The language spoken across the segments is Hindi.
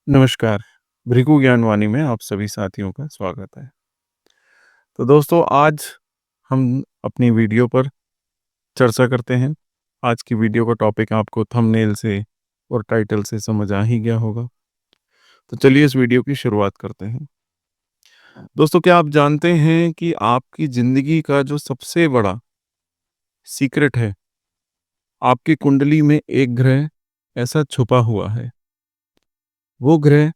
नमस्कार, भृगु ज्ञानवाणी में आप सभी साथियों का स्वागत है। तो दोस्तों आज हम अपनी वीडियो पर चर्चा करते हैं। आज की वीडियो का टॉपिक आपको थंबनेल से और टाइटल से समझ आ ही गया होगा। तो चलिए इस वीडियो की शुरुआत करते हैं। दोस्तों क्या आप जानते हैं कि आपकी ज़िंदगी का जो सबसे बड़ा सीक्रेट है, आपकी कुंडली में एक ग्रह ऐसा छुपा हुआ है। वो ग्रह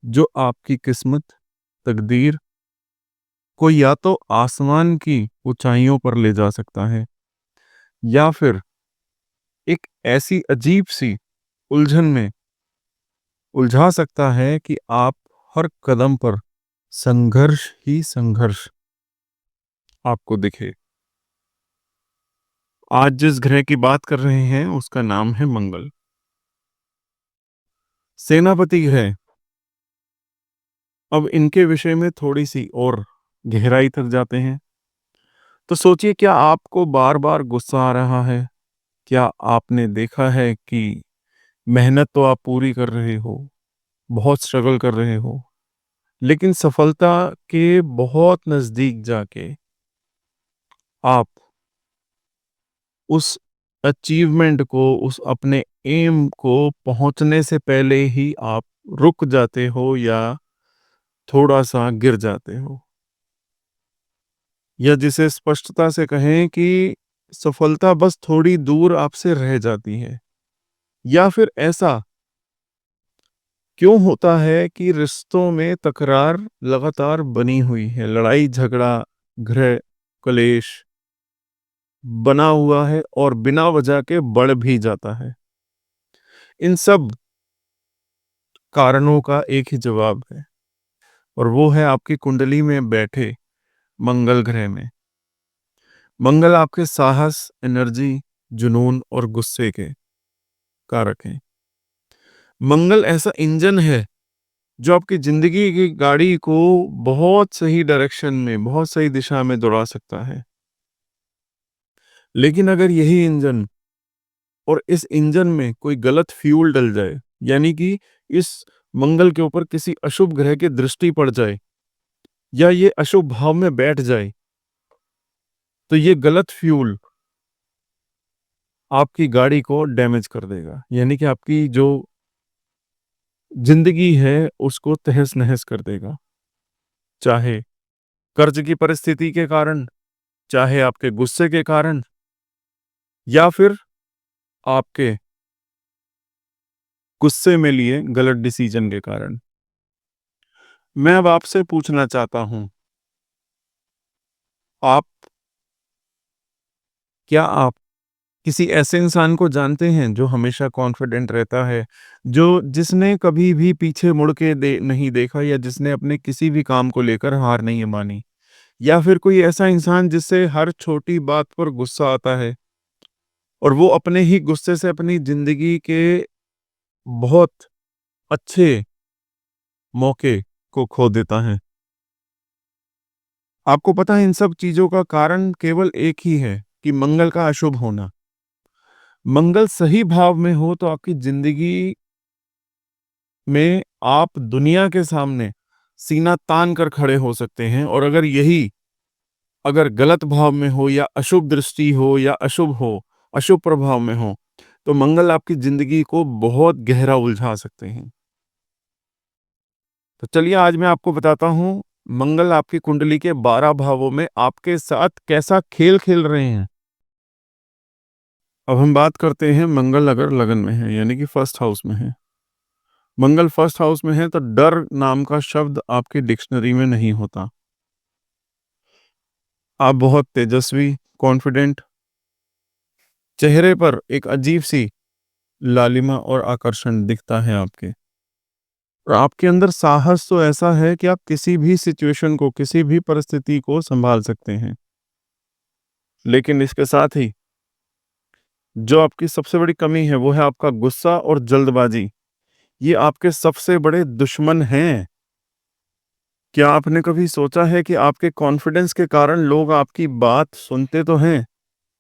जो आपकी किस्मत, तकदीर को या तो आसमान की ऊंचाइयों पर ले जा सकता है या फिर एक ऐसी अजीब सी उलझन में उलझा सकता है कि आप हर कदम पर संघर्ष ही संघर्ष आपको दिखे। आज जिस ग्रह की बात कर रहे हैं उसका नाम है मंगल, सेनापति ग्रह। अब इनके विषय में थोड़ी सी और गहराई तक जाते हैं। तो सोचिए, क्या आपको बार बार गुस्सा आ रहा है? क्या आपने देखा है कि मेहनत तो आप पूरी कर रहे हो, बहुत स्ट्रगल कर रहे हो, लेकिन सफलता के बहुत नज़दीक जाके आप उस अचीवमेंट को, उस अपने एम को पहुंचने से पहले ही आप रुक जाते हो या थोड़ा-सा गिर जाते हो? या जिसे स्पष्टता से कहें कि सफलता बस थोड़ी दूर आपसे रह जाती है? या फिर ऐसा क्यों होता है कि रिश्तों में तकरार लगातार बनी हुई है, लड़ाई झगड़ा, गृह कलेश बना हुआ है और बिना वजह के बढ़ भी जाता है? इन सब कारणों का एक ही जवाब है और वो है आपकी कुंडली में बैठे मंगल ग्रह में। मंगल आपके साहस, एनर्जी, जुनून और गुस्से के कारक हैं। मंगल ऐसा इंजन है जो आपकी जिंदगी की गाड़ी को बहुत सही डायरेक्शन में, बहुत सही दिशा में दौड़ा सकता है। लेकिन अगर यही इंजन और इस इंजन में कोई गलत फ्यूल डल जाए, यानी कि इस मंगल के ऊपर किसी अशुभ ग्रह की दृष्टि पड़ जाए या ये अशुभ भाव में बैठ जाए, तो ये गलत फ्यूल आपकी गाड़ी को डैमेज कर देगा। यानी कि आपकी जो जिंदगी है उसको तहस-नहस कर देगा। चाहे कर्ज की परिस्थिति के कारण, चाहे आपके गुस्से के कारण या फिर आपके गुस्से में लिए गलत डिसीजन के कारण। मैं अब आपसे पूछना चाहता हूं, आप क्या आप किसी ऐसे इंसान को जानते हैं जो हमेशा कॉन्फिडेंट रहता है, जो जिसने कभी भी पीछे मुड़ के नहीं देखा या जिसने अपने किसी भी काम को लेकर हार नहीं मानी? या फिर कोई ऐसा इंसान जिससे हर छोटी बात पर गुस्सा आता है और वो अपने ही गुस्से से अपनी जिंदगी के बहुत अच्छे मौके को खो देता है? आपको पता है इन सब चीजों का कारण केवल एक ही है कि मंगल का अशुभ होना। मंगल सही भाव में हो तो आपकी जिंदगी में आप दुनिया के सामने सीना तान कर खड़े हो सकते हैं, और अगर गलत भाव में हो या अशुभ दृष्टि हो या अशुभ प्रभाव में हो, तो मंगल आपकी जिंदगी को बहुत गहरा उलझा सकते हैं। तो चलिए आज मैं आपको बताता हूँ मंगल आपकी कुंडली के 12 भावों में आपके साथ कैसा खेल खेल रहे हैं। अब हम बात करते हैं, मंगल अगर लगन में है यानी कि फर्स्ट हाउस में है। मंगल फर्स्ट हाउस में है तो डर नाम का शब्द आपकी डिक्शनरी में नहीं होता। आप बहुत तेजस्वी, कॉन्फिडेंट, चेहरे पर एक अजीब सी लालिमा और आकर्षण दिखता है आपके। और आपके अंदर साहस तो ऐसा है कि आप किसी भी सिचुएशन को, किसी भी परिस्थिति को संभाल सकते हैं। लेकिन इसके साथ ही जो आपकी सबसे बड़ी कमी है वो है आपका गुस्सा और जल्दबाजी। ये आपके सबसे बड़े दुश्मन हैं। क्या आपने कभी सोचा है कि आपके कॉन्फिडेंस के कारण लोग आपकी बात सुनते तो हैं,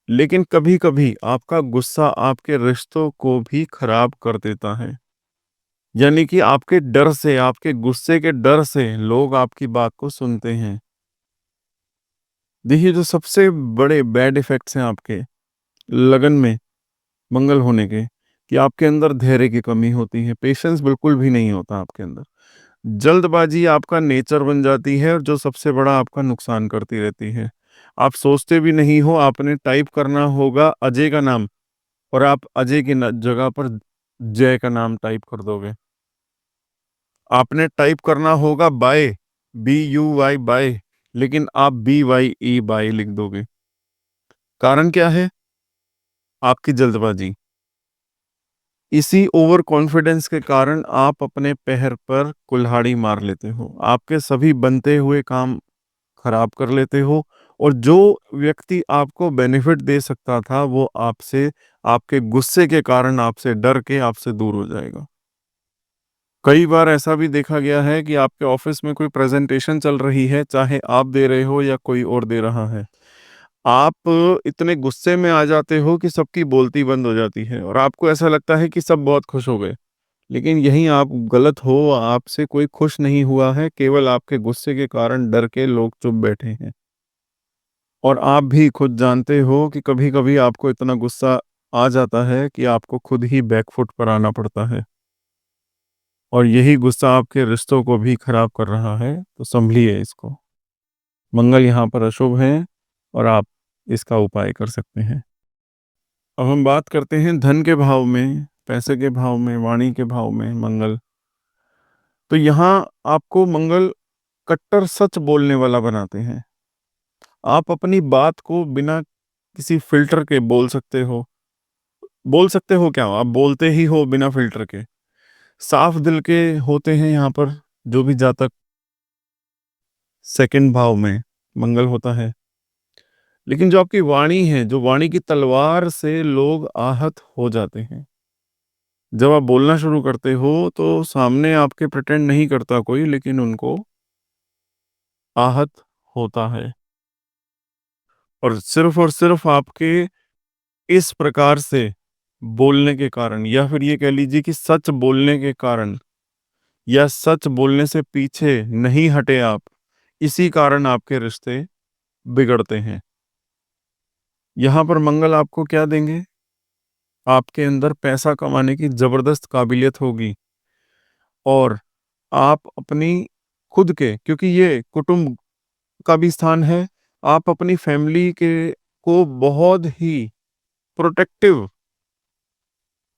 लेकिन कभी-कभी आपका गुस्सा आपके रिश्तों को भी खराब कर देता है। यानी कि आपके डर से, आपके गुस्से के डर से लोग आपकी बात को सुनते हैं। देखिए, जो सबसे बड़े बैड इफ़ेक्ट्स हैं आपके लगन में मंगल होने के, कि आपके अंदर धैर्य की कमी होती है, पेशेंस बिल्कुल भी नहीं होता आपके अंदर। जल्दबाज़ी आपका नेचर बन जाती है और जो सबसे बड़ा आपका नुकसान करती रहती है। आप सोचते भी नहीं हो, आपने टाइप करना होगा अजय का नाम और आप अजय की न जगह पर जय का नाम टाइप कर दोगे। आपने टाइप करना होगा बाय, BUY बाय, लेकिन आप BYE बाय लिख दोगे। कारण क्या है? आपकी जल्दबाज़ी। इसी ओवर कॉन्फिडेंस के कारण आप अपने पैर पर कुल्हाड़ी मार लेते हो। आपके सभी बनते हुए काम खराब कर लेते हो और जो व्यक्ति आपको बेनिफिट दे सकता था, वो आपसे आपके गुस्से के कारण आपसे डर के आपसे दूर हो जाएगा। कई बार ऐसा भी देखा गया है कि आपके ऑफिस में कोई प्रेजेंटेशन चल रही है, चाहे आप दे रहे हो या कोई और दे रहा है। आप इतने गुस्से में आ जाते हो कि सबकी बोलती बंद हो जाती है और आपको ऐसा लगता है कि सब बहुत खुश हो गए। लेकिन यहीं आप गलत हो, आपसे कोई खुश नहीं हुआ है, केवल आपके गुस्से के कारण डर के लोग चुप बैठे हैं। और आप भी खुद जानते हो कि कभी-कभी आपको इतना गुस्सा आ जाता है कि आपको खुद ही बैक फुट पर आना पड़ता है। और यही गुस्सा आपके रिश्तों को भी खराब कर रहा है, तो सँभलिए इसको। मंगल यहाँ पर अशुभ है और आप इसका उपाय कर सकते हैं। अब हम बात करते हैं धन के भाव में, पैसे के भाव में, वाणी के भाव में मंगल। तो यहाँ आपको मंगल कट्टर सच बोलने वाला बनाते हैं। आप अपनी बात को बिना किसी फ़िल्टर के बोल सकते हो। बोल सकते हो क्या? आप बोलते ही हो बिना फ़िल्टर के। साफ दिल के होते हैं यहाँ पर जो भी जातक सेकंड भाव में मंगल होता है। लेकिन जो आपकी वाणी है, जो वाणी की तलवार से लोग आहत हो जाते हैं। जब आप बोलना शुरू करते हो तो सामने आपके प्रिटेंड नहीं करता कोई, लेकिन उनको आहत होता है। और सिर्फ आपके इस प्रकार से बोलने के कारण या फिर ये कह लीजिए कि सच बोलने के कारण या सच बोलने से पीछे नहीं हटे आप, इसी कारण आपके रिश्ते बिगड़ते हैं। यहाँ पर मंगल आपको क्या देंगे? आपके अंदर पैसा कमाने की ज़बरदस्त काबिलियत होगी और आप अपनी खुद के, क्योंकि ये कुटुंब का भी स्थान है, आप अपनी फैमिली के को बहुत ही प्रोटेक्टिव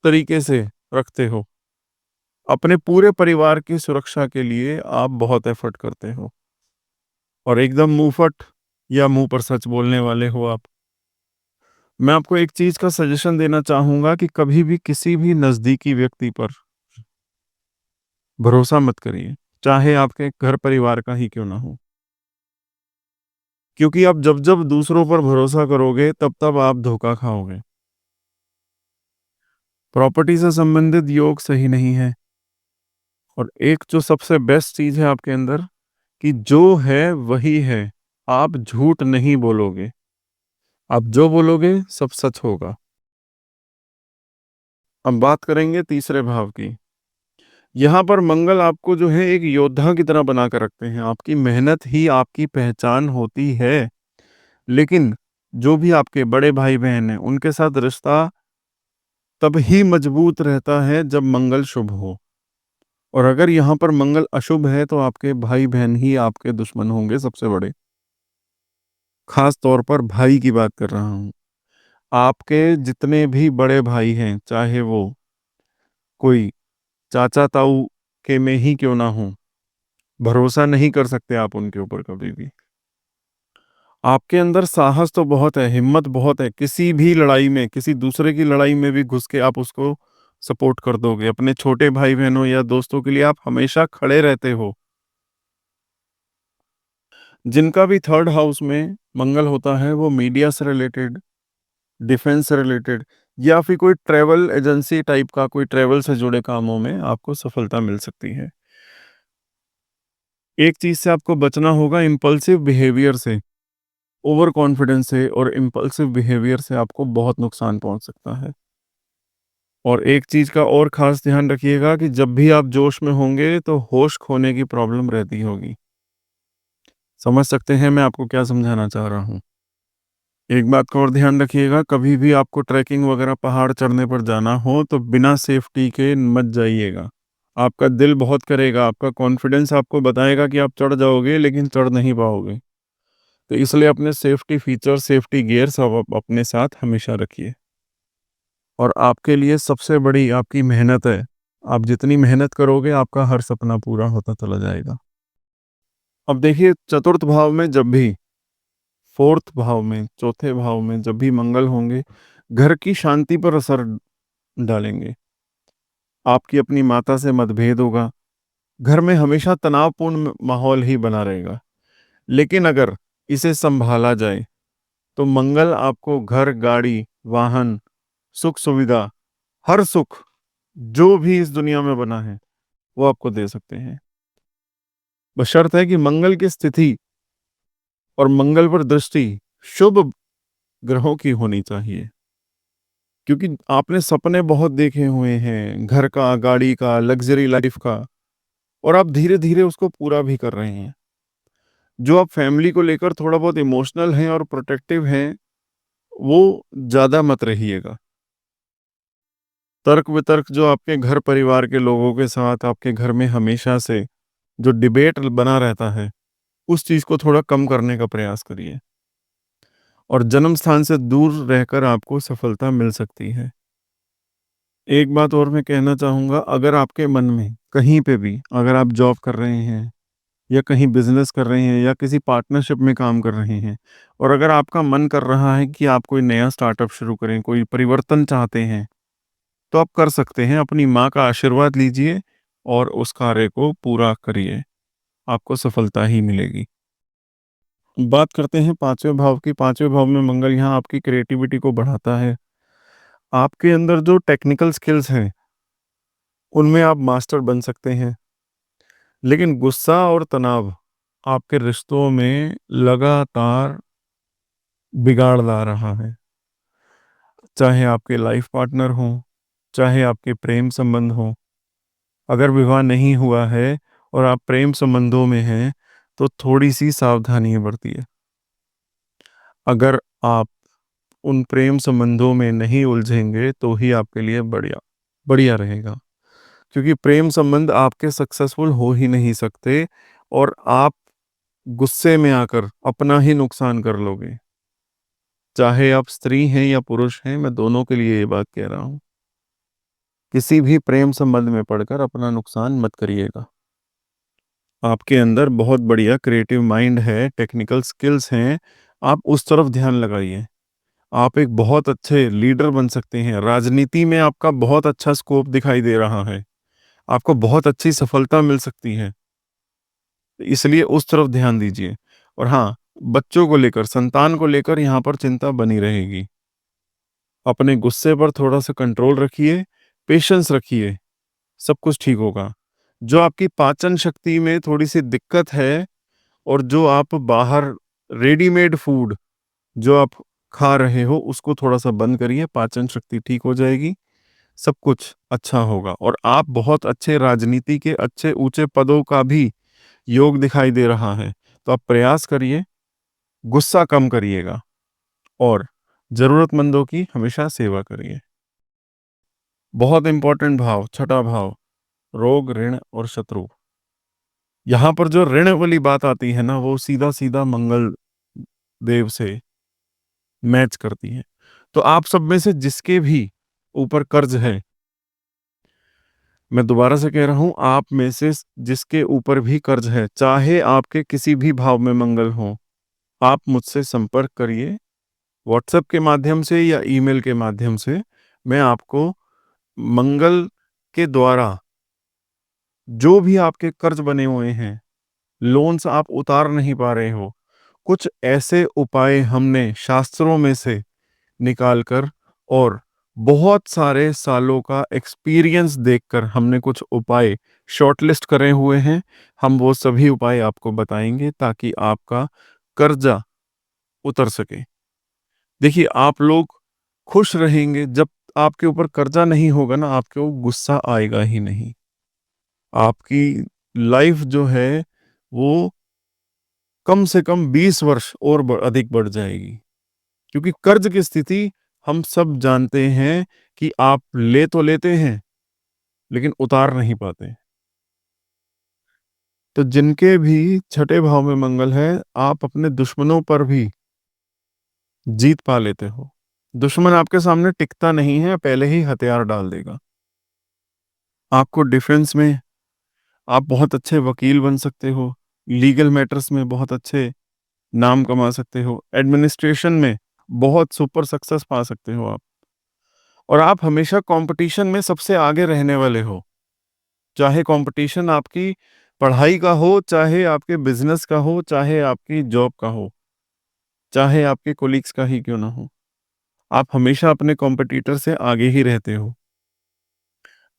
तरीके से रखते हो। अपने पूरे परिवार की सुरक्षा के लिए आप बहुत एफर्ट करते हो और एकदम मुँहफट या मुँह पर सच बोलने वाले हो आप। मैं आपको एक चीज़ का सजेशन देना चाहूँगा कि कभी भी किसी भी नज़दीकी व्यक्ति पर भरोसा मत करिए, चाहे आपके घर परिवार का ही क्यों ना हो। क्योंकि आप जब-जब दूसरों पर भरोसा करोगे, तब-तब आप धोखा खाओगे। प्रॉपर्टी से संबंधित योग सही नहीं है और एक जो सबसे बेस्ट चीज़ है आपके अंदर कि जो है वही है। आप झूठ नहीं बोलोगे। आप जो बोलोगे सब सच होगा। अब बात करेंगे तीसरे भाव की। यहाँ पर मंगल आपको जो है एक योद्धा की तरह बना कर रखते हैं। आपकी मेहनत ही आपकी पहचान होती है। लेकिन जो भी आपके बड़े भाई-बहन हैं, उनके साथ रिश्ता तब ही मजबूत रहता है जब मंगल शुभ हो। और अगर यहाँ पर मंगल अशुभ है तो आपके भाई-बहन ही आपके दुश्मन होंगे सबसे बड़े। ख़ास तौर पर भाई की बात कर रहा हूँ। आपके जितने भी बड़े भाई हैं, चाहे वो कोई चाचा-ताऊ के में ही क्यों ना हों, भरोसा नहीं कर सकते आप उनके ऊपर कभी भी। आपके अंदर साहस तो बहुत है, हिम्मत बहुत है, किसी भी लड़ाई में, किसी दूसरे की लड़ाई में भी घुस के आप उसको सपोर्ट कर दोगे। अपने छोटे भाई-बहनों या दोस्तों के लिए आप हमेशा खड़े रहते हो। जिनका भी थर्ड हाउस में मंगल होता है, वो मीडिया से रिलेटेड, डिफेंस से रिलेटेड या फिर कोई ट्रैवल एजेंसी टाइप का कोई ट्रैवल से जुड़े कामों में आपको सफलता मिल सकती है। एक चीज़ से आपको बचना होगा, इम्पल्सिव बिहेवियर से। ओवर कॉन्फिडेंस से और इम्पल्सिव बिहेवियर से आपको बहुत नुकसान पहुंच सकता है। और एक चीज़ का और ख़ास ध्यान रखिएगा कि जब भी आप जोश में होंगे तो होश खोने की प्रॉब्लम रहती होगी। समझ सकते हैं मैं आपको क्या समझाना चाह रहा हूँ? एक बात का और ध्यान रखिएगा, कभी भी आपको ट्रैकिंग वगैरह पहाड़ चढ़ने पर जाना हो तो बिना सेफ्टी के मत जाइएगा। आपका दिल बहुत करेगा, आपका कॉन्फिडेंस आपको बताएगा कि आप चढ़ जाओगे लेकिन चढ़ नहीं पाओगे। तो इसलिए अपने सेफ्टी फीचर, सेफ्टी गियर्स आप अपने साथ हमेशा रखिए। और आपके लिए सबसे बड़ी आपकी मेहनत है। आप जितनी मेहनत करोगे आपका हर सपना पूरा होता चला जाएगा। अब देखिए चतुर्थ भाव में जब भी, फोर्थ भाव में, चौथे भाव में जब भी मंगल होंगे, घर की शांति पर असर डालेंगे। आपकी अपनी माता से मतभेद होगा, घर में हमेशा तनावपूर्ण माहौल ही बना रहेगा। लेकिन अगर इसे संभाला जाए तो मंगल आपको घर, गाड़ी, वाहन, सुख सुविधा, हर सुख जो भी इस दुनिया में बना है वो आपको दे सकते हैं। बशर्त है कि मंगल की स्थिति और मंगल पर दृष्टि शुभ ग्रहों की होनी चाहिए। क्योंकि आपने सपने बहुत देखे हुए हैं, घर का, गाड़ी का, लग्ज़री लाइफ़ का, और आप धीरे-धीरे उसको पूरा भी कर रहे हैं। जो आप फैमिली को लेकर थोड़ा बहुत इमोशनल हैं और प्रोटेक्टिव हैं, वो ज़्यादा मत रहिएगा। तर्क-वितर्क जो आपके घर परिवार के लोगों के साथ आपके घर में हमेशा से जो डिबेट बना रहता है, उस चीज़ को थोड़ा कम करने का प्रयास करिए। और जन्म स्थान से दूर रहकर आपको सफलता मिल सकती है। एक बात और मैं कहना चाहूँगा, अगर आपके मन में कहीं पे भी, अगर आप जॉब कर रहे हैं या कहीं बिज़नेस कर रहे हैं या किसी पार्टनरशिप में काम कर रहे हैं, और अगर आपका मन कर रहा है कि आप कोई नया स्टार्टअप शुरू करें, कोई परिवर्तन चाहते हैं, तो आप कर सकते हैं। अपनी माँ का आशीर्वाद लीजिए और उस कार्य को पूरा करिए, आपको सफलता ही मिलेगी। बात करते हैं 5वें भाव की। 5वें भाव में मंगल यहाँ आपकी क्रिएटिविटी को बढ़ाता है। आपके अंदर जो टेक्निकल स्किल्स हैं, उनमें आप मास्टर बन सकते हैं। लेकिन गुस्सा और तनाव आपके रिश्तों में लगातार बिगाड़ ला रहा है। चाहे आपके लाइफ पार्टनर हों, चाहे आपके प्रेम संबंध हों। अगर विवाह नहीं हुआ है और आप प्रेम संबंधों में हैं, तो थोड़ी-सी सावधानी बरतिए। अगर आप उन प्रेम संबंधों में नहीं उलझेंगे, तो ही आपके लिए बढ़िया बढ़िया रहेगा। क्योंकि प्रेम संबंध आपके सक्सेसफुल हो ही नहीं सकते और आप गुस्से में आकर अपना ही नुकसान कर लोगे। चाहे आप स्त्री हैं या पुरुष हैं, मैं दोनों के लिए ये बात कह रहा हूँ। किसी भी प्रेम संबंध में पड़कर अपना नुकसान मत करिएगा। आपके अंदर बहुत बढ़िया क्रिएटिव माइंड है, टेक्निकल स्किल्स हैं, आप उस तरफ ध्यान लगाइए। आप एक बहुत अच्छे लीडर बन सकते हैं, राजनीति में आपका बहुत अच्छा स्कोप दिखाई दे रहा है, आपको बहुत अच्छी सफलता मिल सकती है, इसलिए उस तरफ ध्यान दीजिए। और हाँ, बच्चों को लेकर, संतान को लेकर यहाँ पर चिंता बनी रहेगी। अपने गुस्से पर थोड़ा-सा कंट्रोल रखिए, पेशेंस रखिए, सब कुछ ठीक होगा। जो आपकी पाचन शक्ति में थोड़ी-सी दिक्कत है और जो आप बाहर रेडीमेड फूड जो आप खा रहे हो, उसको थोड़ा-सा बंद करिए, पाचन शक्ति ठीक हो जाएगी, सब कुछ अच्छा होगा। और आप बहुत अच्छे राजनीति के अच्छे ऊँचे पदों का भी योग दिखाई दे रहा है, तो आप प्रयास करिए, गुस्सा कम करिएगा और ज़रूरतमंदों की हमेशा सेवा करिए। बहुत इम्पोर्टेंट भाव, छठा भाव, रोग, ऋण और शत्रु। यहाँ पर जो ऋण वाली बात आती है ना, वो सीधा-सीधा मंगल देव से मैच करती है। तो आप सब में से जिसके भी ऊपर कर्ज है, मैं दोबारा से कह रहा हूँ, आप में से जिसके ऊपर भी कर्ज है, चाहे आपके किसी भी भाव में मंगल हो, आप मुझसे संपर्क करिए। व्हाट्सएप के माध्यम से या ईमेल के माध्यम से मैं आपको मंगल के द्वारा जो भी आपके कर्ज बने हुए हैं, लोन्स आप उतार नहीं पा रहे हो, कुछ ऐसे उपाय हमने शास्त्रों में से निकाल कर और बहुत सारे सालों का एक्सपीरियंस देखकर हमने कुछ उपाय शॉर्टलिस्ट करे हुए हैं। हम वो सभी उपाय आपको बताएँगे ताकि आपका कर्जा उतर सके। देखिए, आप लोग खुश रहेंगे जब आपके ऊपर कर्जा नहीं होगा ना, आपको गुस्सा आएगा ही नहीं। आपकी लाइफ जो है, वो कम से कम 20 वर्ष और अधिक बढ़ जाएगी। क्योंकि कर्ज की स्थिति हम सब जानते हैं कि आप ले तो लेते हैं, लेकिन उतार नहीं पाते। तो जिनके भी छठे भाव में मंगल है, आप अपने दुश्मनों पर भी जीत पा लेते हो। दुश्मन आपके सामने टिकता नहीं है, पहले ही हथियार डाल देगा। आपको डिफेंस में आप बहुत अच्छे वकील बन सकते हो, लीगल मैटर्स में बहुत अच्छे नाम कमा सकते हो, एडमिनिस्ट्रेशन में बहुत सुपर सक्सेस पा सकते हो आप। और आप हमेशा कंपटीशन में सबसे आगे रहने वाले हो। चाहे कंपटीशन आपकी पढ़ाई का हो, चाहे आपके बिजनेस का हो, चाहे आपकी जॉब का हो, चाहे आपके कोलीग्स का ही क्यों ना हो। आप हमेशा अपने कॉम्पिटिटर से आगे ही रहते हो।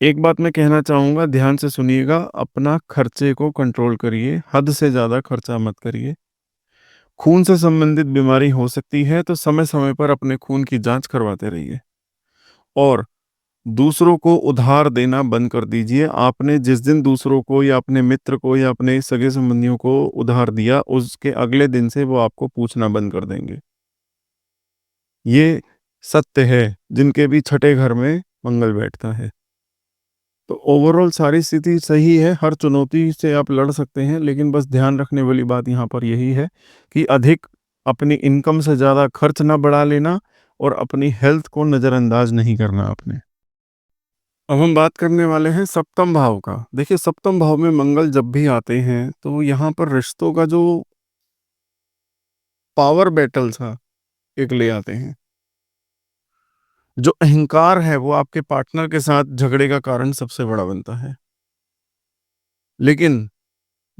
एक बात मैं कहना चाहूँगा, ध्यान से सुनिएगा, अपना खर्चे को कंट्रोल करिए, हद से ज़्यादा खर्चा मत करिए। खून से संबंधित बीमारी हो सकती है, तो समय-समय पर अपने खून की जाँच करवाते रहिए। और दूसरों को उधार देना बंद कर दीजिए। आपने जिस दिन दूसरों को या अपने मित्र को या अपने सगे-संबंधियों को उधार दिया, उसके अगले दिन से वो आपको पूछना बंद कर देंगे। ये सत्य है, जिनके भी छठे घर में मंगल बैठता है। तो ओवरऑल सारी स्थिति सही है, हर चुनौती से आप लड़ सकते हैं, लेकिन बस ध्यान रखने वाली बात यहाँ पर यही है कि अधिक अपनी इनकम से ज़्यादा खर्च ना बढ़ा लेना और अपनी हेल्थ को नज़रअंदाज नहीं करना आपने। अब हम बात करने वाले हैं सप्तम भाव का। देखिए, सप्तम भाव में मंगल जब भी आते हैं, तो यहाँ पर रिश्तों का जो पावर बैटल था, एक ले आते हैं। जो अहंकार है, वो आपके पार्टनर के साथ झगड़े का कारण सबसे बड़ा बनता है। लेकिन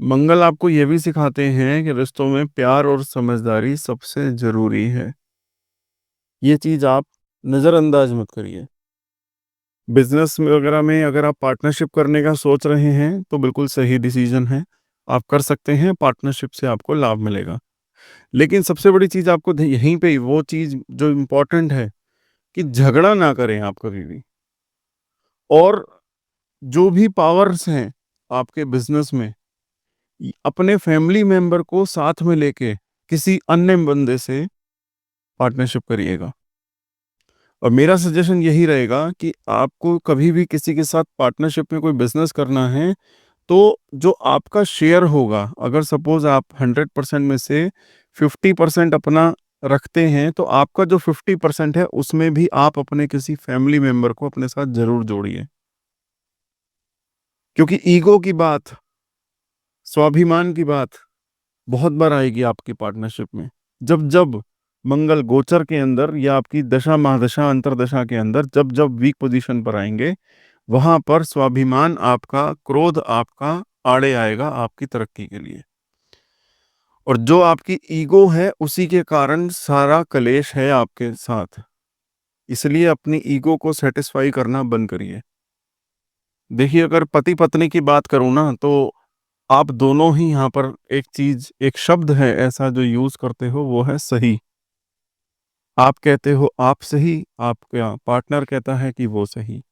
मंगल आपको ये भी सिखाते हैं कि रिश्तों में प्यार और समझदारी सबसे ज़रूरी है। ये चीज़ आप नज़रअंदाज मत करिए। बिज़नेस में वगैरह में अगर आप पार्टनरशिप करने का सोच रहे हैं, तो बिल्कुल सही डिसीज़न है। आप कर सकते हैं, पार्टनरशिप से आपको लाभ मिलेगा। लेकिन सबसे बड़ी चीज़ आपको ध यहीं पे वो चीज़ जो इम्पोर्टेंट है कि झगड़ा ना करें आप कभी भी। और जो भी पावर्स हैं आपके बिज़नेस में, अपने फैमिली मेंबर को साथ में लेके किसी अन्य बंदे से पार्टनरशिप करिएगा। और मेरा सजेशन यही रहेगा कि आपको कभी भी किसी के साथ पार्टनरशिप में कोई बिज़नेस करना है, तो जो आपका शेयर होगा, अगर सपोज़ आप 100% में से 50% अपना रखते हैं, तो आपका जो 50% है, उसमें भी आप अपने किसी फैमिली मेंबर को अपने साथ ज़रूर जोड़िए। क्योंकि ईगो की बात, स्वाभिमान की बात बहुत बार आएगी आपकी पार्टनरशिप में। जब-जब मंगल गोचर के अंदर या आपकी दशा, महादशा, अंतर्दशा के अंदर जब-जब वीक पोज़ीशन पर आएँगे, वहाँ पर स्वाभिमान आपका, क्रोध आपका आड़े आएगा आपकी तरक्की के लिए। और जो आपकी ईगो है, उसी के कारण सारा कलेश है आपके साथ। इसलिए अपनी ईगो को सैटिस्फाई करना बंद करिए। देखिए, अगर पति-पत्नी की बात करूँ ना, तो आप दोनों ही यहाँ पर एक चीज़, एक शब्द है ऐसा जो यूज़ करते हो, वो है सही। आप कहते हो आप सही, आपका पार्टनर कहता है कि वो सही।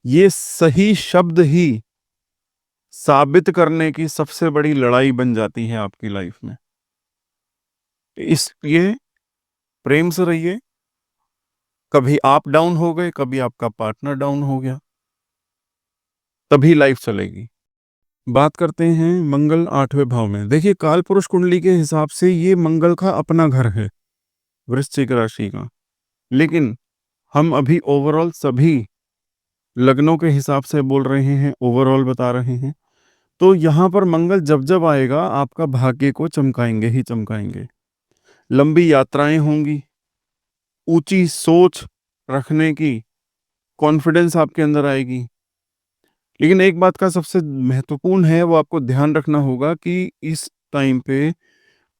ये सही शब्द ही साबित करने की सबसे बड़ी लड़ाई बन जाती है आपकी लाइफ में। इसलिए प्रेम से रहिए, कभी आप डाउन हो गए, कभी आपका पार्टनर डाउन हो गया, तभी लाइफ चलेगी। बात करते हैं मंगल 8वें भाव में। देखिए, कालपुरुष कुंडली के हिसाब से ये मंगल का अपना घर है, वृश्चिक राशि का। लेकिन हम अभी ओवरऑल सभी लग्नों के हिसाब से बोल रहे हैं, ओवरऑल बता रहे हैं। तो यहाँ पर मंगल जब-जब आएगा, आपका भाग्य को चमकाएँगे ही चमकाएँगे। लंबी यात्राएँ होंगी, ऊँची सोच रखने की कॉन्फिडेंस आपके अंदर आएगी। लेकिन एक बात का सबसे महत्वपूर्ण है, वो आपको ध्यान रखना होगा कि इस टाइम पे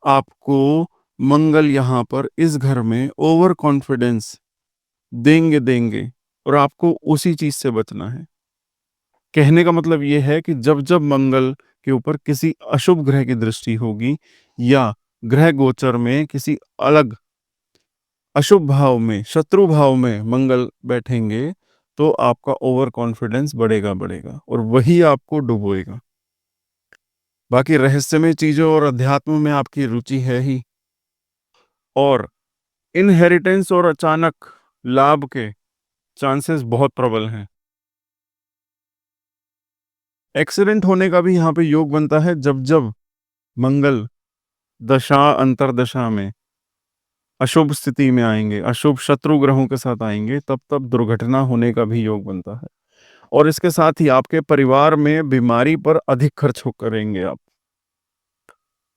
आपको मंगल यहाँ पर इस घर में ओवर कॉन्फिडेंस देंगे और आपको उसी चीज़ से बचना है। कहने का मतलब ये है कि जब-जब मंगल के ऊपर किसी अशुभ ग्रह की दृष्टि होगी या ग्रह गोचर में किसी अलग अशुभ भाव में, शत्रु भाव में मंगल बैठेंगे, तो आपका ओवर कॉन्फिडेंस बढ़ेगा बढ़ेगा और वही आपको डुबोएगा। बाकी रहस्यमय चीजों और अध्यात्म में आपकी रुचि है ही, और इनहेरिटेंस और अचानक लाभ के चांसेस बहुत प्रबल हैं। एक्सीडेंट होने का भी यहाँ पे योग बनता है, जब जब मंगल दशा अंतरदशा में अशुभ स्थिति में आएंगे, अशुभ शत्रु ग्रहों के साथ आएंगे, तब तब दुर्घटना होने का भी योग बनता है। और इसके साथ ही आपके परिवार में बीमारी पर अधिक खर्च करेंगे आप।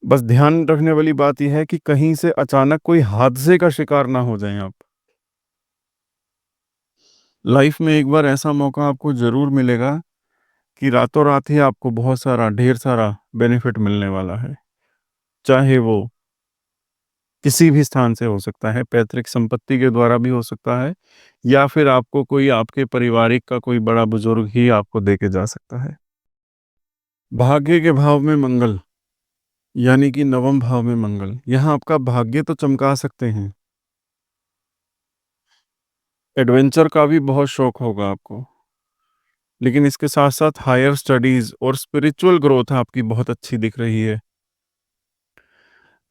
बस ध्यान रखने वाली बात यह है कि कहीं से अचानक कोई हादसे का शिकार ना हो जाएं आप। लाइफ में एक बार ऐसा मौका आपको जरूर मिलेगा कि रातों रात ही आपको बहुत सारा, ढेर सारा बेनिफिट मिलने वाला है। चाहे वो किसी भी स्थान से हो सकता है, पैतृक संपत्ति के द्वारा भी हो सकता है, या फिर आपको कोई आपके पारिवारिक का कोई बड़ा बुजुर्ग ही आपको दे के जा सकता है। भाग्य के भाव में मंगल, यानी कि नवम भाव में मंगल, यहाँ आपका भाग्य तो चमका सकते हैं। एडवेंचर का भी बहुत शौक होगा आपको, लेकिन इसके साथ साथ हायर स्टडीज और स्पिरिचुअल ग्रोथ आपकी बहुत अच्छी दिख रही है।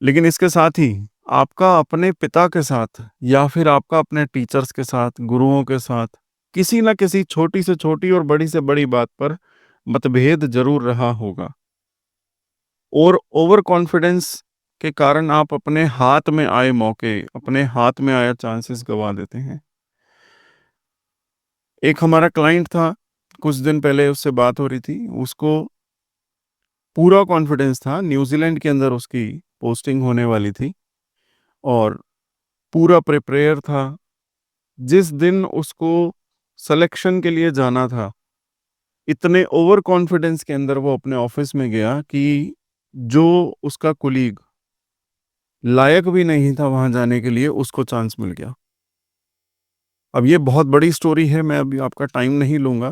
लेकिन इसके साथ ही आपका अपने पिता के साथ, या फिर आपका अपने टीचर्स के साथ, गुरुओं के साथ किसी न किसी छोटी से छोटी और बड़ी से बड़ी बात पर मतभेद जरूर रहा होगा, और ओवर कॉन्फिडेंस के कारण आप अपने हाथ में आए मौके, अपने हाथ में आया चांसेस गवा देते हैं। एक हमारा क्लाइंट था, कुछ दिन पहले उससे बात हो रही थी, उसको पूरा कॉन्फिडेंस था, न्यूजीलैंड के अंदर उसकी पोस्टिंग होने वाली थी और पूरा प्रिपेयर था। जिस दिन उसको सिलेक्शन के लिए जाना था, इतने ओवर कॉन्फिडेंस के अंदर वो अपने ऑफिस में गया कि जो उसका कुलीग लायक भी नहीं था वहां जाने के लिए, उसको चांस मिल गया। अब ये बहुत बड़ी स्टोरी है, मैं अभी आपका टाइम नहीं लूंगा,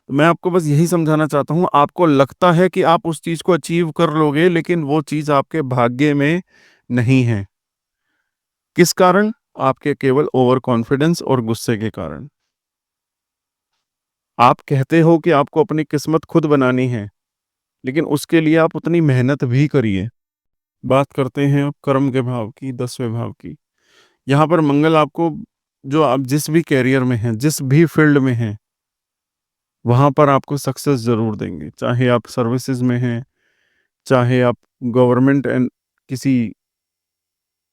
तो मैं आपको बस यही समझाना चाहता हूँ, आपको लगता है कि आप उस चीज को अचीव कर लोगे, लेकिन वो चीज आपके भाग्य में नहीं है। किस कारण? आपके केवल ओवर कॉन्फिडेंस और गुस्से के कारण। आप कहते हो कि आपको अपनी किस्मत खुद बनानी है, लेकिन उसके लिए आप उतनी मेहनत भी करिए। बात करते हैं अब कर्म के भाव की, 10वें भाव की। यहाँ पर मंगल आपको, जो आप जिस भी कैरियर में हैं, जिस भी फील्ड में हैं, वहां पर आपको सक्सेस जरूर देंगे। चाहे आप सर्विसेज में हैं, चाहे आप गवर्नमेंट एंड किसी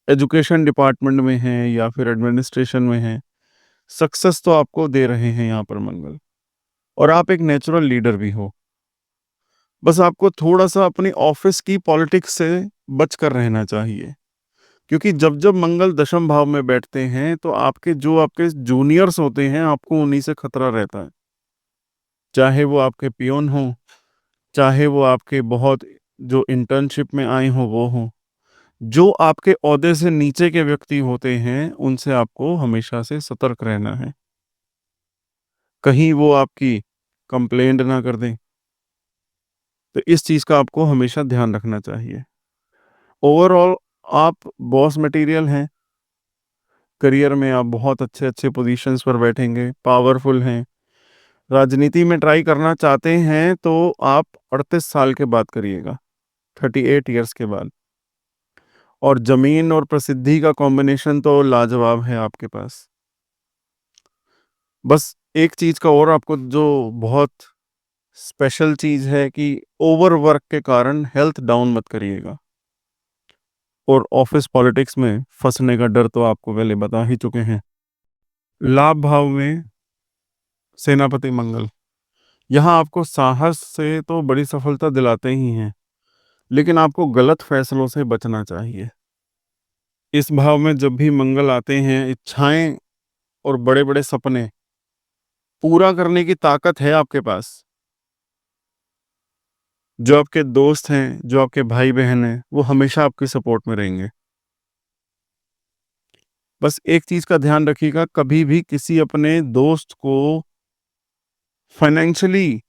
एजुकेशन डिपार्टमेंट में हैं, या फिर एडमिनिस्ट्रेशन में हैं, सक्सेस तो आपको दे रहे हैं यहाँ पर मंगल। और आप एक नेचुरल लीडर भी हो। बस आपको थोड़ा सा अपनी ऑफिस की पॉलिटिक्स से बच कर रहना चाहिए, क्योंकि जब जब मंगल दशम भाव में बैठते हैं, तो आपके जूनियर्स होते हैं, आपको उन्हीं से खतरा रहता है। चाहे वो आपके पियोन हो, चाहे वो आपके बहुत जो इंटर्नशिप में आए हो वो हो, जो आपके ओहदे से नीचे के व्यक्ति होते हैं, उनसे आपको हमेशा से सतर्क रहना है। कहीं वो आपकी कंप्लेंट ना कर दें, तो इस चीज का आपको हमेशा ध्यान रखना चाहिए। ओवरऑल आप बॉस मटेरियल हैं। करियर में आप बहुत अच्छे अच्छे पोजीशंस पर बैठेंगे, पावरफुल हैं। राजनीति में ट्राई करना चाहते हैं तो आप 38 साल के बाद करिएगा, 38 ईयर्स के बाद। और जमीन और प्रसिद्धि का कॉम्बिनेशन तो लाजवाब है आपके पास। बस एक चीज का और आपको जो बहुत स्पेशल चीज है कि ओवर वर्क के कारण हेल्थ डाउन मत करिएगा। और ऑफिस पॉलिटिक्स में फंसने का डर तो आपको पहले बता ही चुके हैं। लाभ भाव में सेनापति मंगल, यहाँ आपको साहस से तो बड़ी सफलता दिलाते ही हैं, लेकिन आपको गलत फैसलों से बचना चाहिए। इस भाव में जब भी मंगल आते हैं, इच्छाएं और बड़े बड़े सपने पूरा करने की ताकत है आपके पास। जो आपके दोस्त हैं, जो आपके भाई बहन हैं, वो हमेशा आपकी सपोर्ट में रहेंगे। बस एक चीज का ध्यान रखिएगा, कभी भी किसी अपने दोस्त को फाइनेंशियली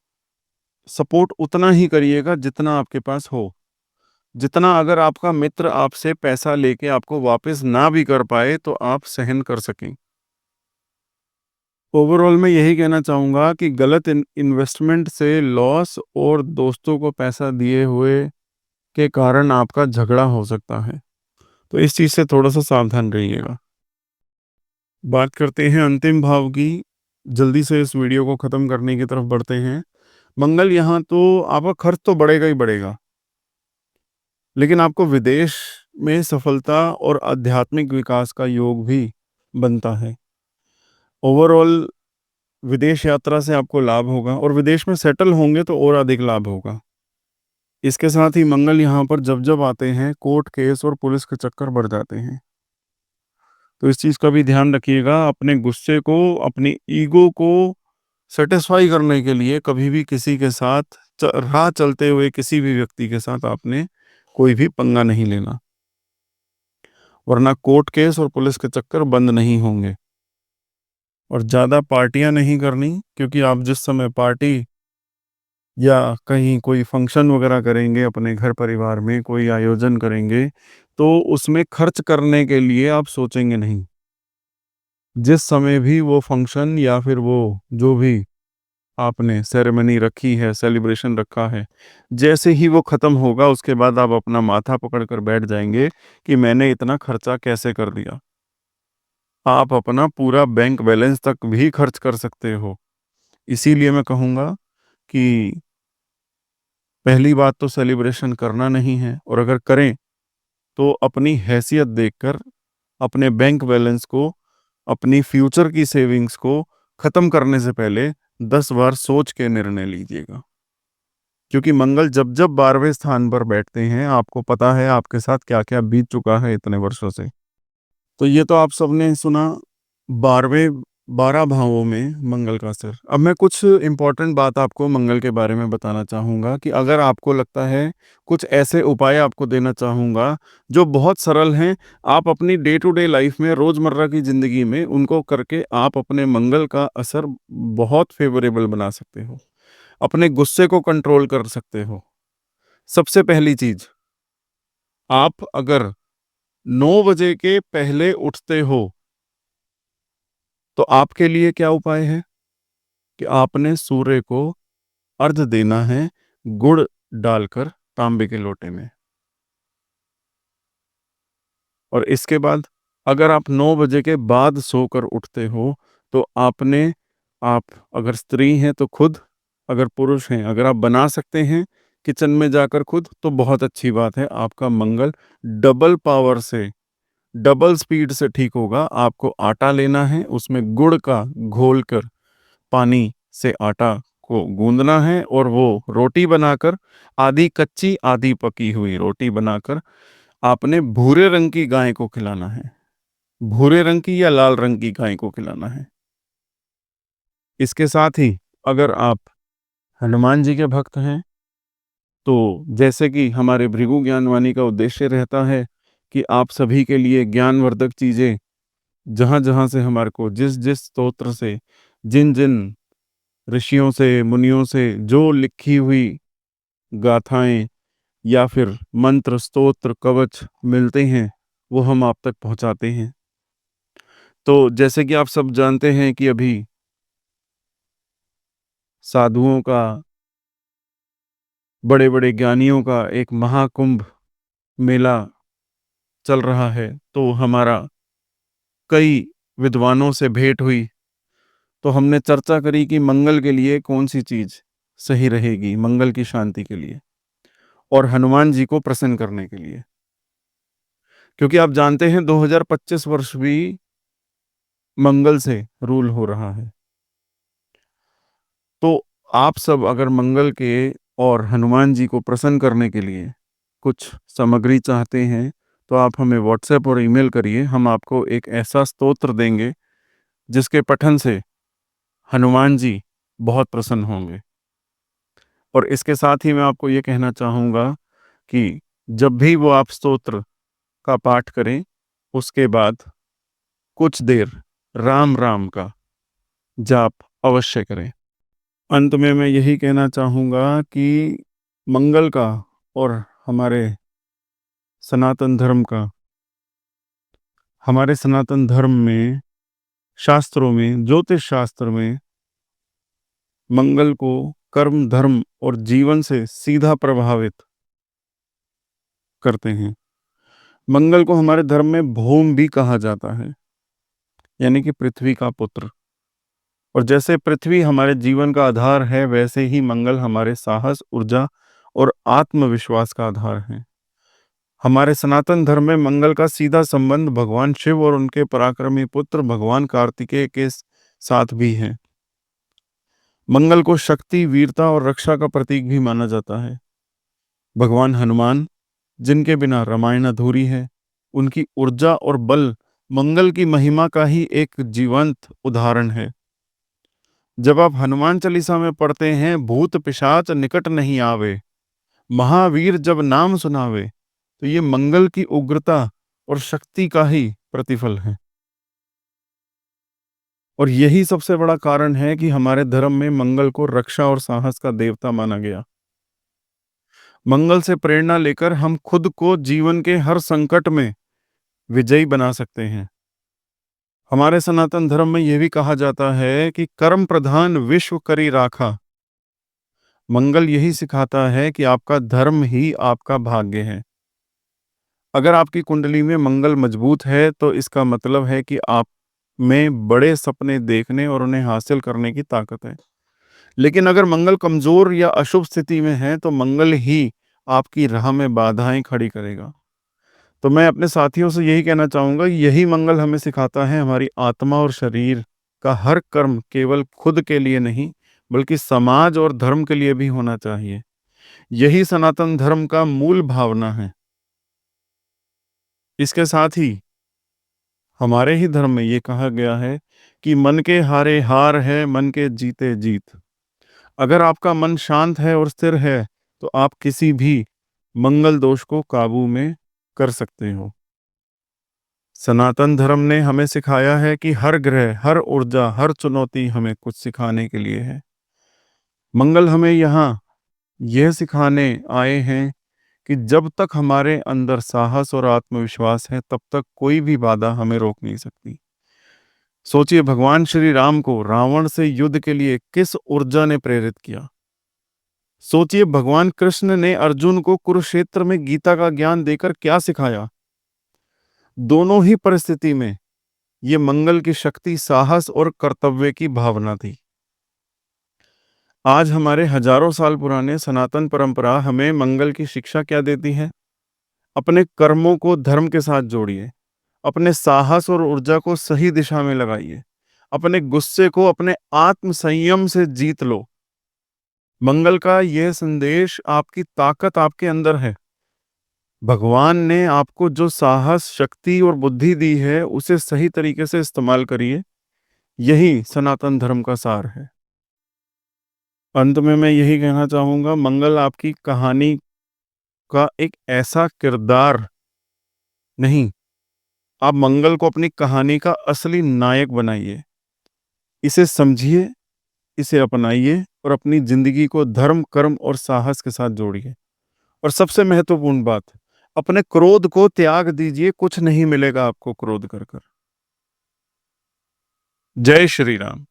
सपोर्ट उतना ही करिएगा जितना आपके पास हो। जितना अगर आपका मित्र आपसे पैसा लेके आपको वापस ना भी कर पाए तो आप सहन कर सकें। ओवरऑल मैं यही कहना चाहूँगा कि गलत इन्वेस्टमेंट से लॉस और दोस्तों को पैसा दिए हुए के कारण आपका झगड़ा हो सकता है। तो इस चीज़ से थोड़ा-सा सावधान रहिएगा। बात करते हैं अंतिम भाव की। जल्दी से इस वीडियो को ख़त्म करने की तरफ बढ़ते हैं। मंगल यहाँ तो आपका खर्च तो बढ़ेगा ही बढ़ेगा, लेकिन आपको विदेश में सफलता और आध्यात्मिक विकास का योग भी बनता है। ओवरऑल विदेश यात्रा से आपको लाभ होगा और विदेश में सेटल होंगे तो और अधिक लाभ होगा। इसके साथ ही मंगल यहाँ पर जब-जब आते हैं, कोर्ट केस और पुलिस के चक्कर बढ़ जाते हैं। तो इस चीज़ का भी ध्यान रखिएगा, अपने गुस्से को, अपनी ईगो को सैटिस्फाई करने के लिए कभी भी किसी के साथ राह चलते हुए किसी भी व्यक्ति के साथ आपने कोई भी पंगा नहीं लेना, वरना कोर्ट केस और पुलिस के चक्कर बंद नहीं होंगे। और ज़्यादा पार्टियां नहीं करनी, क्योंकि आप जिस समय पार्टी या कहीं कोई फंक्शन वगैरह करेंगे, अपने घर परिवार में कोई आयोजन करेंगे, तो उसमें खर्च करने के लिए आप सोचेंगे नहीं। जिस समय भी वो फंक्शन या फिर वो जो भी आपने सेरेमनी रखी है, सेलिब्रेशन रखा है, जैसे ही वो ख़त्म होगा उसके बाद आप अपना माथा पकड़ कर बैठ जाएँगे कि मैंने इतना खर्चा कैसे कर दिया। आप अपना पूरा बैंक बैलेंस तक भी खर्च कर सकते हो। इसीलिए मैं कहूँगा कि पहली बात तो सेलिब्रेशन करना नहीं है, और अगर करें तो अपनी हैसियत देखकर अपने बैंक बैलेंस को, अपनी फ्यूचर की सेविंग्स को ख़त्म करने से पहले 10 बार सोच के निर्णय लीजिएगा। क्योंकि मंगल जब-जब 12वें स्थान पर बैठते हैं, आपको पता है आपके साथ क्या-क्या बीत चुका है इतने वर्षों से। तो ये तो आप सबने सुना 12वें 12 भावों में मंगल का असर। अब मैं कुछ इम्पोर्टेंट बात आपको मंगल के बारे में बताना चाहूँगा कि अगर आपको लगता है, कुछ ऐसे उपाय आपको देना चाहूँगा जो बहुत सरल हैं, आप अपनी डे टू डे लाइफ में, रोज़मर्रा की ज़िंदगी में उनको करके आप अपने मंगल का असर बहुत फ़ेवरेबल बना सकते हो। अपने गुस्से को कंट्रोल कर सकते हो। सबसे पहली चीज़, आप अगर 9 बजे के पहले उठते हो, तो आपके लिए क्या उपाय है कि आपने सूर्य को अर्घ्य देना है, गुड़ डालकर तांबे के लोटे में। और इसके बाद अगर आप 9 बजे के बाद सोकर उठते हो, तो आप अगर स्त्री हैं तो खुद, अगर पुरुष हैं, अगर आप बना सकते हैं किचन में जाकर खुद, तो बहुत अच्छी बात है। आपका मंगल डबल पावर से, डबल स्पीड से ठीक होगा। आपको आटा लेना है, उसमें गुड़ का घोलकर पानी से आटा को गूँदना है और वो रोटी बनाकर, आधी कच्ची आधी पकी हुई रोटी बनाकर आपने भूरे रंग की गाय को खिलाना है। भूरे रंग की या लाल रंग की गाय को खिलाना है। इसके साथ ही अगर आप हनुमान जी के भक्त हैं, तो जैसे कि हमारे भृगु ज्ञानवाणी का उद्देश्य रहता है कि आप सभी के लिए ज्ञानवर्धक चीज़ें, जहाँ-जहाँ से हमारे को जिस-जिस स्तोत्र से, जिन-जिन ऋषियों से, मुनियों से जो लिखी हुई गाथाएँ या फिर मंत्र, स्तोत्र, कवच मिलते हैं, वो हम आप तक पहुँचाते हैं। तो जैसे कि आप सब जानते हैं कि अभी साधुओं का, बड़े-बड़े ज्ञानियों का एक महाकुंभ मेला चल रहा है, तो हमारा कई विद्वानों से भेंट हुई, तो हमने चर्चा करी कि मंगल के लिए कौन-सी चीज़ सही रहेगी, मंगल की शांति के लिए और हनुमान जी को प्रसन्न करने के लिए। क्योंकि आप जानते हैं 2025 वर्ष भी मंगल से रूल हो रहा है। तो आप सब अगर मंगल के और हनुमान जी को प्रसन्न करने के लिए कुछ सामग्री चाहते हैं, तो आप हमें व्हाट्सएप और ईमेल करिए। हम आपको एक ऐसा स्तोत्र देंगे, जिसके पठन से हनुमान जी बहुत प्रसन्न होंगे। और इसके साथ ही मैं आपको ये कहना चाहूँगा कि जब भी वो आप स्तोत्र का पाठ करें, उसके बाद कुछ देर राम-राम का जाप अवश्य करें। अंत में मैं यही कहना चाहूँगा कि मंगल का और हमारे सनातन धर्म का, हमारे सनातन धर्म में, शास्त्रों में, ज्योतिष शास्त्र में मंगल को कर्म, धर्म और जीवन से सीधा प्रभावित करते हैं। मंगल को हमारे धर्म में भौम भी कहा जाता है, यानी कि पृथ्वी का पुत्र। और जैसे पृथ्वी हमारे जीवन का आधार है, वैसे ही मंगल हमारे साहस, ऊर्जा और आत्मविश्वास का आधार है। हमारे सनातन धर्म में मंगल का सीधा संबंध भगवान शिव और उनके पराक्रमी पुत्र भगवान कार्तिकेय के साथ भी है। मंगल को शक्ति, वीरता और रक्षा का प्रतीक भी माना जाता है। भगवान हनुमान, जिनके बिना रामायण अधूरी है, उनकी ऊर्जा और बल मंगल की महिमा का ही एक जीवंत उदाहरण है। जब आप हनुमान चालीसा में पढ़ते हैं, भूत पिशाच निकट नहीं आवे, महावीर जब नाम सुनावे, तो ये मंगल की उग्रता और शक्ति का ही प्रतिफल है। और यही सबसे बड़ा कारण है कि हमारे धर्म में मंगल को रक्षा और साहस का देवता माना गया। मंगल से प्रेरणा लेकर हम खुद को जीवन के हर संकट में विजयी बना सकते हैं। हमारे सनातन धर्म में यह भी कहा जाता है कि कर्म प्रधान विश्व करी राखा। मंगल यही सिखाता है कि आपका धर्म ही आपका भाग्य है। अगर आपकी कुंडली में मंगल मजबूत है, तो इसका मतलब है कि आप में बड़े सपने देखने और उन्हें हासिल करने की ताकत है। लेकिन अगर मंगल कमजोर या अशुभ स्थिति में है, तो मंगल ही आपकी राह में बाधाएं खड़ी करेगा। तो मैं अपने साथियों से यही कहना चाहूंगा, यही मंगल हमें सिखाता है हमारी आत्मा और शरीर का हर कर्म केवल खुद के लिए नहीं, बल्कि समाज और धर्म के लिए भी होना चाहिए। यही सनातन धर्म का मूल भावना है। इसके साथ ही हमारे ही धर्म में ये कहा गया है कि मन के हारे हार है, मन के जीते जीत। अगर आपका मन शांत है और स्थिर है, तो आप किसी भी मंगल दोष को काबू में कर सकते हो। सनातन धर्म ने हमें सिखाया है कि हर ग्रह, हर ऊर्जा, हर चुनौती हमें कुछ सिखाने के लिए है। मंगल हमें यहाँ यह सिखाने आए हैं कि जब तक हमारे अंदर साहस और आत्मविश्वास है, तब तक कोई भी बाधा हमें रोक नहीं सकती। सोचिए, भगवान श्री राम को रावण से युद्ध के लिए किस ऊर्जा ने प्रेरित किया। सोचिए, भगवान कृष्ण ने अर्जुन को कुरुक्षेत्र में गीता का ज्ञान देकर क्या सिखाया। दोनों ही परिस्थिति में ये मंगल की शक्ति, साहस और कर्तव्य की भावना थी। आज हमारे हजारों साल पुराने सनातन परंपरा हमें मंगल की शिक्षा क्या देती है। अपने कर्मों को धर्म के साथ जोड़िए, अपने साहस और ऊर्जा को सही दिशा में लगाइए, अपने गुस्से को अपने आत्म संयम से जीत लो। मंगल का यह संदेश आपकी ताकत आपके अंदर है। भगवान ने आपको जो साहस, शक्ति और बुद्धि दी है, उसे सही तरीके से इस्तेमाल करिए। यही सनातन धर्म का सार है। अंत में मैं यही कहना चाहूंगा, मंगल आपकी कहानी का एक ऐसा किरदार नहीं, आप मंगल को अपनी कहानी का असली नायक बनाइए। इसे समझिए, इसे अपनाइए और अपनी जिंदगी को धर्म, कर्म और साहस के साथ जोड़िए। और सबसे महत्वपूर्ण बात, अपने क्रोध को त्याग दीजिए। कुछ नहीं मिलेगा आपको क्रोध कर कर। जय श्री राम।